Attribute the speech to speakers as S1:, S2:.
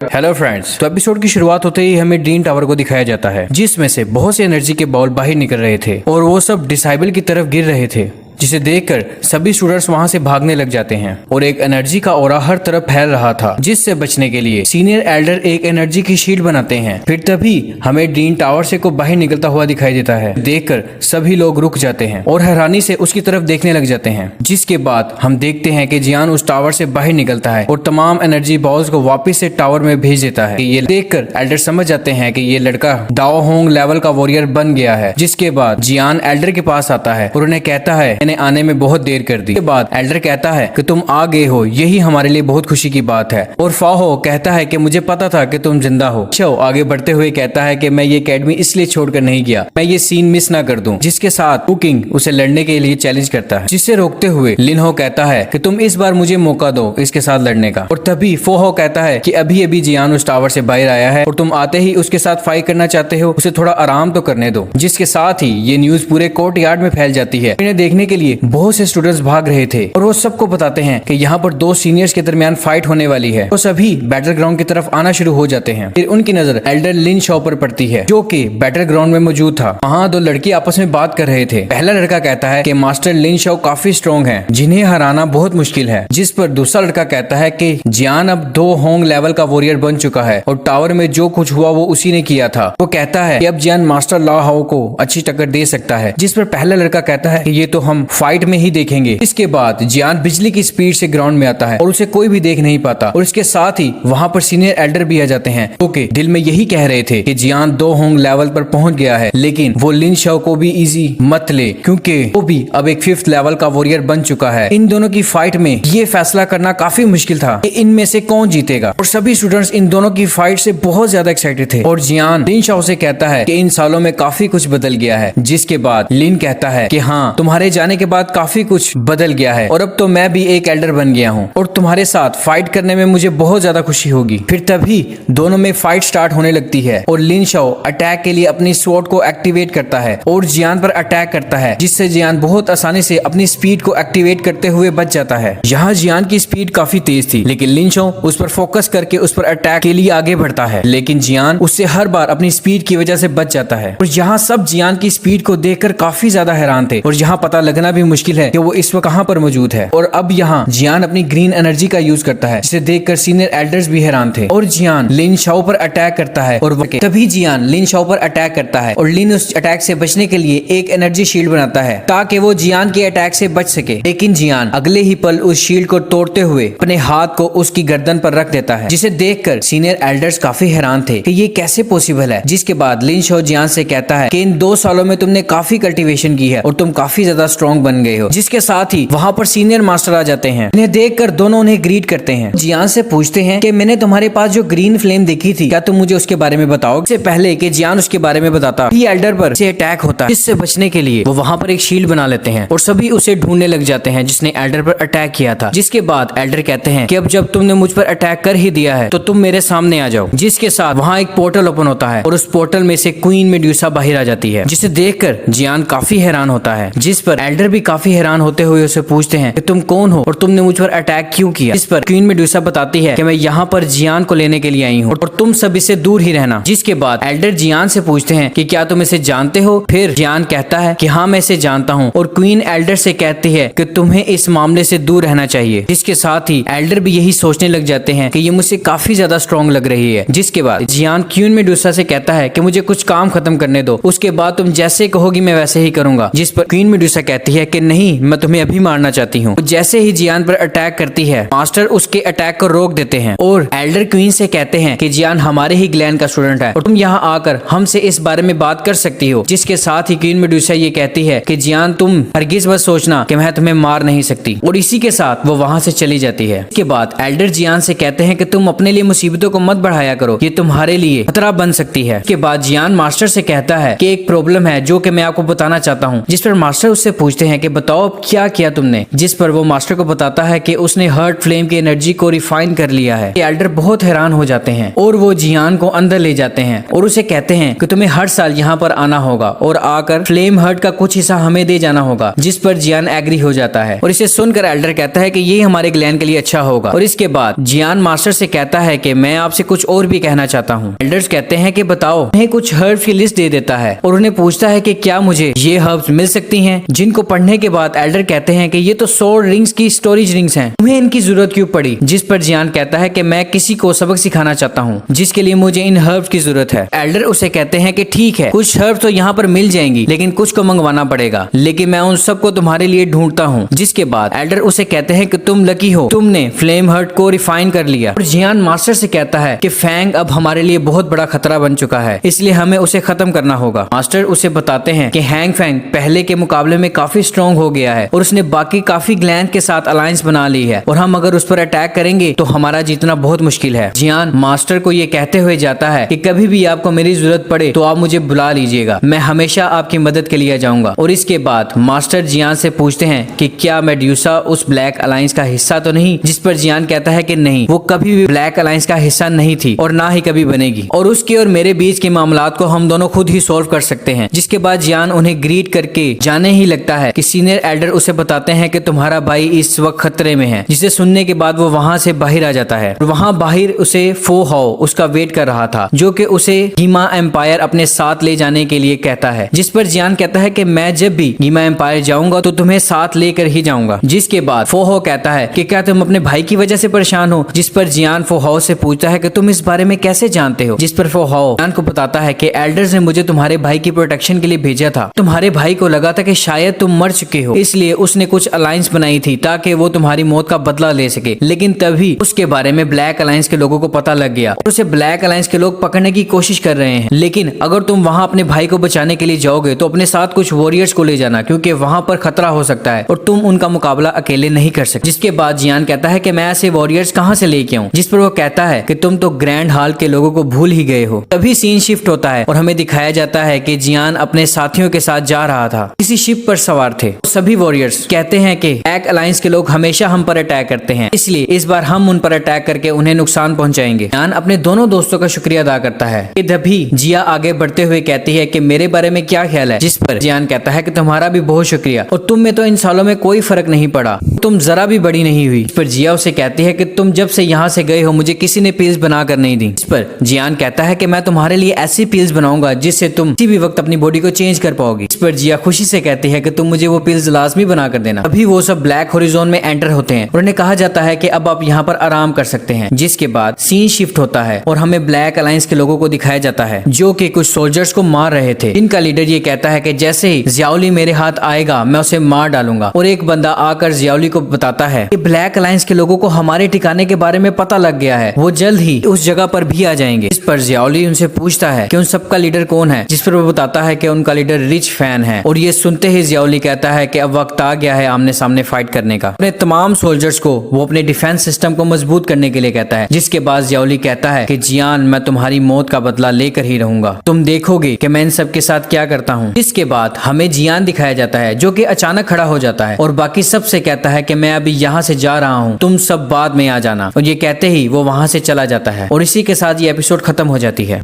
S1: Hello friends, तो episode की शुरुआत होते ही हमें डीन टावर को दिखाया जाता है, जिसमें से बहुत से एनर्जी के बॉल बाहर निकल रहे थे और वो सब डिसाइबल की तरफ गिर रहे थे, जिसे देखकर सभी स्टूडेंट्स वहां से भागने लग जाते हैं और एक एनर्जी का ऑरा हर तरफ फैल रहा था, जिससे बचने के लिए सीनियर एल्डर एक एनर्जी की शील्ड बनाते हैं। फिर तभी हमें डीन टावर से को बाहर निकलता हुआ दिखाई देता है। देखकर सभी लोग रुक जाते हैं और हैरानी से उसकी तरफ देखने लग जाते हैं, जिसके बाद हम देखते हैं कि जियान उस टावर से बाहर निकलता है और तमाम एनर्जी बॉल्स को वापस से टावर में भेज देता है। ये देखकर एल्डर समझ जाते हैं कि ये लड़का दाओ होंग लेवल का वॉरियर बन गया है। जिसके बाद जियान एल्डर के पास आता है और उन्हें कहता है आने में बहुत देर कर दी। के बाद एल्डर कहता है कि तुम आ गए हो, यही हमारे लिए बहुत खुशी की बात है। और फाहो कहता है कि मुझे पता था कि तुम जिंदा हो। शो आगे बढ़ते हुए कहता है कि मैं ये एकेडमी इसलिए छोड़कर नहीं गया, मैं ये सीन मिस ना कर दूं। जिसके साथ कुकिंग उसे लड़ने के लिए चैलेंज करता है, जिसे रोकते हुए लिनहो कहता है कि तुम इस बार मुझे मौका दो इसके साथ लड़ने का। और तभी फोहो कहता है कि अभी अभी जियान उस टावर से बाहर आया है और तुम आते ही उसके साथ फाइट करना चाहते हो, उसे थोड़ा आराम तो करने दो। जिसके साथ ही ये न्यूज पूरे कोर्ट यार्ड में फैल जाती है। इन्हें देखने के लिए बहुत से स्टूडेंट्स भाग रहे थे और वो सबको बताते हैं कि यहाँ पर दो सीनियर्स के दरमियान फाइट होने वाली है। तो सभी बैटल ग्राउंड की तरफ आना शुरू हो जाते हैं। फिर उनकी नजर एल्डर लिन शॉ पर पड़ती है, जो कि बैटल ग्राउंड में मौजूद था। वहाँ दो लड़की आपस में बात कर रहे थे। पहला लड़का कहता है कि मास्टर लिन शॉ काफी स्ट्रॉन्ग है, जिन्हें हराना बहुत मुश्किल है। जिस पर दूसरा लड़का कहता है कि जियान अब 2 होंग लेवल का वॉरियर बन चुका है और टावर में जो कुछ हुआ वो उसी ने किया था। वो कहता है कि अब जियान मास्टर ला हाओ को अच्छी टक्कर दे सकता है। जिस पर पहला लड़का कहता है कि ये तो हम फाइट में ही देखेंगे। इसके बाद जियान बिजली की स्पीड से ग्राउंड में आता है और उसे कोई भी देख नहीं पाता। और इसके साथ ही वहां पर सीनियर एल्डर भी आ जाते हैं, क्योंकि दिल में यही कह रहे थे कि जियान 2 होंग लेवल पर पहुंच गया है, लेकिन वो लिन शॉ को भी इजी मत ले, क्योंकि वो भी अब एक 5th लेवल का वॉरियर बन चुका है। इन दोनों की फाइट में ये फैसला करना काफी मुश्किल था कि इनमें से कौन जीतेगा। और सभी स्टूडेंट्स इन दोनों की फाइट से बहुत ज्यादा एक्साइटेड थे। और जियान लिन शॉ से कहता है कि इन सालों में काफी कुछ बदल गया है। जिसके बाद लिन कहता है कि हाँ, तुम्हारे जाने के बाद काफी कुछ बदल गया है और अब तो मैं भी एक एल्डर बन गया हूँ और तुम्हारे साथ फाइट करने में मुझे बहुत ज्यादा खुशी होगी। फिर तभी दोनों में फाइट स्टार्ट होने लगती है और लिन शॉ अटैक के लिए अपनी स्वॉर्ड को एक्टिवेट करता है और जियान पर अटैक करता है, जिससे जियान बहुत आसानी से अपनी स्पीड को एक्टिवेट करते हुए बच जाता है। यहाँ जियान की स्पीड काफी तेज थी, लेकिन लिन शॉ उस पर फोकस करके उस पर अटैक के लिए आगे बढ़ता है, लेकिन जियान उससे हर बार अपनी स्पीड की वजह से बच जाता है। और यहाँ सब जियान की स्पीड को देखकर काफी ज्यादा हैरान थे और यहाँ पता लगना भी मुश्किल है कि वो इस वक्त कहाँ पर मौजूद है। और अब यहाँ जियान अपनी ग्रीन एनर्जी का यूज करता है, जिसे देखकर सीनियर एल्डर्स भी हैरान थे। और जियान लिन शॉ पर अटैक करता है और तभी जियान लिन शॉ पर अटैक करता है और लिन उस अटैक से बचने के लिए एक एनर्जी शील्ड बनाता है ताकि वो जियान के अटैक से बच सके। लेकिन जियान अगले ही पल उस शील्ड को तोड़ते हुए अपने हाथ को उसकी गर्दन पर रख देता है, जिसे देखकर सीनियर एल्डर्स काफी हैरान थे कि ये कैसे पॉसिबल है। जिसके बाद लिन शॉ जियान से कहता है कि इन 2 सालों में तुमने काफी कल्टीवेशन की है और तुम काफी ज्यादा स्ट्रॉन्ग बन गए हो। जिसके साथ ही वहाँ पर सीनियर मास्टर आ जाते हैं। इन्हें देखकर दोनों उन्हें ग्रीट करते हैं। जियान से पूछते हैं कि मैंने तुम्हारे पास जो ग्रीन फ्लेम देखी थी, क्या तुम मुझे उसके बारे में बताओ। इससे पहले कि जियान उसके बारे में बताता, ही एल्डर पर से अटैक होता है, जिससे बचने के लिए वो वहाँ पर एक शील्ड बना लेते हैं और सभी उसे ढूंढने लग जाते हैं जिसने एल्डर पर अटैक किया था। जिसके बाद एल्डर कहते हैं कि अब जब तुमने मुझ पर अटैक कर ही दिया है तो तुम मेरे सामने आ जाओ। जिसके साथ वहाँ एक पोर्टल ओपन होता है और उस पोर्टल में से क्वीन मेडुसा बाहर आ जाती है, जिसे देखकर जियान काफी हैरान होता है। जिस पर एल्डर भी काफी हैरान होते हुए उसे पूछते हैं कि तुम कौन हो और तुमने मुझ पर अटैक क्यों किया। इस पर क्वीन मेडुसा बताती है कि मैं यहाँ पर जियान को लेने के लिए आई हूँ और तुम सब इससे दूर ही रहना। जिसके बाद एल्डर जियान से पूछते हैं कि क्या तुम इसे जानते हो। फिर जियान कहता है कि हाँ, मैं इसे जानता हूँ। और क्वीन एल्डर से कहती है कि तुम्हें इस मामले से दूर रहना चाहिए। जिसके साथ ही एल्डर भी यही सोचने लग जाते हैं कि ये मुझसे काफी ज्यादा स्ट्रॉन्ग लग रही है। जिसके बाद जियान क्वीन मेडुसा से कहता है कि मुझे कुछ काम खत्म करने दो, उसके बाद तुम जैसे कहोगी मैं वैसे ही करूंगा। जिस पर क्वीन मेडुसा कहती है कि नहीं, मैं तुम्हें अभी मारना चाहती हूँ। जैसे ही जियान पर अटैक करती है, मास्टर उसके अटैक को रोक देते हैं और एल्डर क्वीन से कहते हैं कि जियान हमारे ही ग्लैन का स्टूडेंट है और तुम यहाँ आकर हमसे इस बारे में बात कर सकती हो। जिसके साथ ही क्वीन मेडुसा ये कहती है कि जियान तुम हरगिज मत सोचना कि मैं तुम्हें मार नहीं सकती। और इसी के साथ वो वहाँ से चली जाती है। इसके बाद एल्डर जियान से कहते हैं कि तुम अपने लिए मुसीबतों को मत बढ़ाया करो, ये तुम्हारे लिए खतरा बन सकती है। इसके बाद जियान मास्टर से कहता है कि एक प्रॉब्लम है जो कि मैं आपको बताना चाहता हूँ। जिस पर मास्टर उससे पूछते पूछते हैं कि बताओ अब क्या किया तुमने, जिस पर वो मास्टर को बताता है कि उसने हर्ट फ्लेम की एनर्जी को रिफाइन कर लिया है। एल्डर बहुत हैरान हो जाते हैं और वो जियान को अंदर ले जाते हैं और उसे कहते हैं कि तुम्हें हर साल यहाँ पर आना होगा और आकर फ्लेम हर्ट का कुछ हिस्सा हमें दे जाना होगा, जिस पर जियान एग्री हो जाता है। और इसे सुनकर एल्डर कहता है कि ये हमारे क्लैन के लिए अच्छा होगा। और इसके बाद जियान मास्टर से कहता है कि मैं आपसे कुछ और भी कहना चाहता हूँ। एल्डर्स कहते हैं कि बताओ। उन्हें कुछ हर्ब्स की लिस्ट दे देता है और उन्हें पूछता है कि क्या मुझे ये हर्ब्स मिल सकती हैं, जिनको पढ़ने के बाद एल्डर कहते हैं कि ये तो सोल रिंग्स की स्टोरेज रिंग्स हैं, तुम्हें इनकी जरूरत क्यों पड़ी। जिस पर जियान कहता है कि मैं किसी को सबक सिखाना चाहता हूँ जिसके लिए मुझे इन हर्ब्स की जरूरत है। एल्डर उसे कहते हैं कि ठीक है, कुछ हर्ब्स तो यहाँ पर मिल जाएंगी लेकिन कुछ को मंगवाना पड़ेगा, लेकिन मैं उन सबको तुम्हारे लिए ढूंढता हूँ। जिसके बाद एल्डर उसे कहते हैं कि तुम लकी हो, तुमने फ्लेम हर्ट को रिफाइन कर लिया। और जियान मास्टर से कहता है कि फैंग अब हमारे लिए बहुत बड़ा खतरा बन चुका है, इसलिए हमें उसे खत्म करना होगा। मास्टर उसे बताते हैं कि हैंग फैंग पहले के मुकाबले में काफी स्ट्रॉन्ग हो गया है और उसने बाकी काफी ग्लैंड के साथ अलायंस बना ली है और हम अगर उस पर अटैक करेंगे तो हमारा जीतना बहुत मुश्किल है। जियान मास्टर को ये कहते हुए जाता है कि कभी भी आपको मेरी जरूरत पड़े तो आप मुझे बुला लीजिएगा, मैं हमेशा आपकी मदद के लिए जाऊंगा। और इसके बाद मास्टर जियान से पूछते हैं कि क्या मेड्यूसा उस ब्लैक अलायंस का हिस्सा तो नहीं, जिस पर जियान कहता है कि नहीं, वो कभी भी ब्लैक अलायंस का हिस्सा नहीं थी और ना ही कभी बनेगी और उसके और मेरे बीच के मामलात को हम दोनों खुद ही सॉल्व कर सकते हैं। जिसके बाद जियान उन्हें ग्रीट करके जाने ही लगता है कि सीनियर एल्डर उसे बताते हैं कि तुम्हारा भाई इस वक्त खतरे में है। जिसे सुनने के बाद वो वहाँ से बाहर आ जाता है। वहाँ बाहर उसे फो हाओ उसका वेट कर रहा था, जो कि उसे गीमा एम्पायर अपने साथ ले जाने के लिए कहता है। जिस पर जियान कहता है कि मैं जब भी गीमा एम्पायर जाऊंगा तो तुम्हें साथ लेकर ही जाऊंगा। जिसके बाद फो हाओ कहता है कि क्या तुम अपने भाई की वजह से परेशान हो। जिस पर जियान फो हाओ से पूछता है कि तुम इस बारे में कैसे जानते हो। जिस पर फो हाओ जियान को बताता है कि एल्डर्स ने मुझे तुम्हारे भाई की प्रोटेक्शन के लिए भेजा था। तुम्हारे भाई को लगा था कि शायद तुम मर चुके हो, इसलिए उसने कुछ अलायंस बनाई थी ताकि वो तुम्हारी मौत का बदला ले सके। लेकिन तभी उसके बारे में ब्लैक अलायंस के लोगों को पता लग गया और उसे ब्लैक अलायंस के लोग पकड़ने की कोशिश कर रहे हैं। लेकिन अगर तुम वहां अपने भाई को बचाने के लिए जाओगे तो अपने साथ कुछ वॉरियर्स को ले जाना, क्योंकि वहां पर खतरा हो सकता है और तुम उनका मुकाबला अकेले नहीं कर सकते। जिसके बाद जियान कहता है कि मैं ऐसे वॉरियर्स कहां से लेके आऊं। जिस पर वो कहता है कि तुम तो ग्रैंड हॉल के लोगों को भूल ही गए हो। तभी सीन शिफ्ट होता है और हमें दिखाया जाता है कि जियान अपने साथियों के साथ जा रहा था, किसी शिप पर सवार थे। सभी वॉरियर्स कहते हैं कि ब्लैक अलायंस के लोग हमेशा हम पर अटैक करते हैं, इसलिए इस बार हम उन पर अटैक करके उन्हें नुकसान पहुंचाएंगे। जियान अपने दोनों दोस्तों का शुक्रिया अदा करता है। तभी जिया आगे बढ़ते हुए कहती है कि मेरे बारे में क्या ख्याल है। जिस पर जियान कहता है कि तुम्हारा भी बहुत शुक्रिया और तुम में तो इन सालों में कोई फर्क नहीं पड़ा, तुम जरा भी बड़ी नहीं हुई। इस पर जिया उसे कहती है कि तुम जब से यहाँ से गए हो मुझे किसी ने पिल्स बनाकर नहीं दी। इस पर जियान कहता है कि मैं तुम्हारे लिए ऐसी पिल्स बनाऊंगा जिससे तुम किसी भी वक्त अपनी बॉडी को चेंज कर पाओगी। इस पर जिया खुशी से कहती है कि तुम मुझे वो पिल्स लाजमी बना कर देना। अभी वो सब ब्लैक हॉरिजॉन में एंटर होते हैं और उन्हें कहा जाता है कि अब आप यहाँ पर आराम कर सकते हैं। जिसके बाद सीन शिफ्ट होता है और हमें ब्लैक अलायंस के लोगों को दिखाया जाता है जो कि कुछ सोल्जर्स को मार रहे थे। इनका लीडर ये कहता है कि जैसे ही जियाओली मेरे हाथ आएगा मैं उसे मार डालूंगा। और एक बंदा आकर जियाओली को बताता है कि ब्लैक अलायंस के लोगों को हमारे ठिकाने के बारे में पता लग गया है, वो जल्द ही उस जगह पर भी आ जाएंगे। इस पर जियाओली उनसे पूछता है कि उन सबका लीडर कौन है। जिस पर वो बताता है कि उनका लीडर रिच फैन है। और ये सुनते ही जियाओली कहता है कि अब वक्त आ गया है आमने सामने फाइट करने का। अपने तमाम सोल्जर्स को वो अपने डिफेंस सिस्टम को मजबूत करने के लिए कहता है। जिसके बाद जियाओली कहता है कि जियान मैं तुम्हारी मौत का बदला लेकर ही रहूंगा, तुम देखोगे कि मैं इन सब के साथ क्या करता हूँ। इसके बाद हमें जियान दिखाया जाता है जो कि अचानक खड़ा हो जाता है और बाकी सबसे कहता है कि मैं अभी यहाँ से जा रहा हूँ, तुम सब बाद में आ जाना। और ये कहते ही वो वहां से चला जाता है और इसी के साथ ये एपिसोड खत्म हो जाती है।